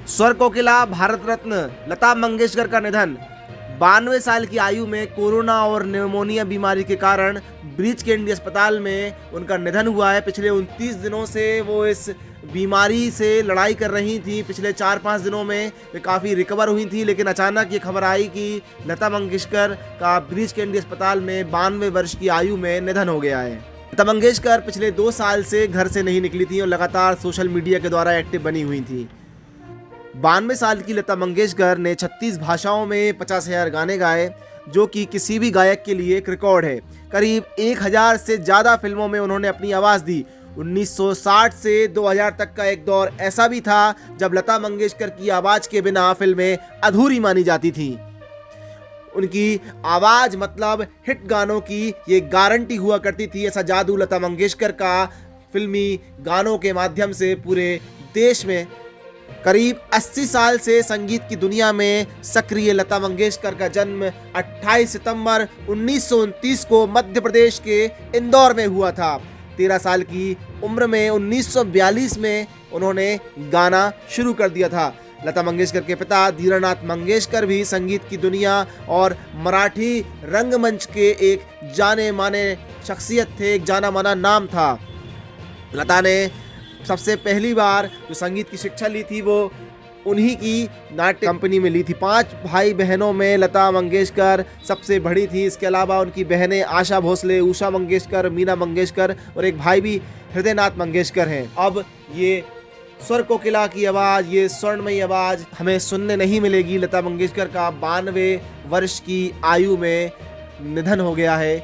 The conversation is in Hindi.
स्वर कोकिला भारत रत्न लता मंगेशकर का निधन। 92 साल की आयु में कोरोना और निमोनिया बीमारी के कारण ब्रीच कैंडी अस्पताल में उनका निधन हुआ है। पिछले 29 दिनों से वो इस बीमारी से लड़ाई कर रही थी। पिछले 4-5 दिनों में वे काफ़ी रिकवर हुई थी, लेकिन अचानक ये खबर आई कि लता मंगेशकर का ब्रीच कैंडी अस्पताल में 92 वर्ष की आयु में निधन हो गया है। लता मंगेशकर पिछले 2 साल से घर से नहीं निकली थी और लगातार सोशल मीडिया के द्वारा एक्टिव बनी हुई थी। 92 साल की लता मंगेशकर ने 36 भाषाओं में 50,000 गाने गाए, जो कि किसी भी गायक के लिए एक रिकॉर्ड है। करीब 1000 से ज़्यादा फिल्मों में उन्होंने अपनी आवाज़ दी। 1960 से 2000 तक का एक दौर ऐसा भी था जब लता मंगेशकर की आवाज़ के बिना फिल्में अधूरी मानी जाती थी। उनकी आवाज़ मतलब हिट गानों की ये गारंटी हुआ करती थी। ऐसा जादू लता मंगेशकर का फिल्मी गानों के माध्यम से पूरे देश में। करीब 80 साल से संगीत की दुनिया में सक्रिय लता मंगेशकर का जन्म 28 सितंबर 1929 को मध्य प्रदेश के इंदौर में हुआ था। 13 साल की उम्र में 1942 में उन्होंने गाना शुरू कर दिया था। लता मंगेशकर के पिता धीरानाथ मंगेशकर भी संगीत की दुनिया और मराठी रंगमंच के एक जाने माने शख्सियत थे, एक जाना माना नाम था। लता ने सबसे पहली बार जो संगीत की शिक्षा ली थी वो उन्हीं की नाट्य कंपनी में ली थी। 5 भाई बहनों में लता मंगेशकर सबसे बड़ी थी। इसके अलावा उनकी बहनें आशा भोसले, उषा मंगेशकर, मीना मंगेशकर और एक भाई भी हृदयनाथ मंगेशकर हैं। अब ये स्वर कोकिला की आवाज़, ये स्वर्णमयी आवाज़ हमें सुनने नहीं मिलेगी। लता मंगेशकर का 92 वर्ष की आयु में निधन हो गया है।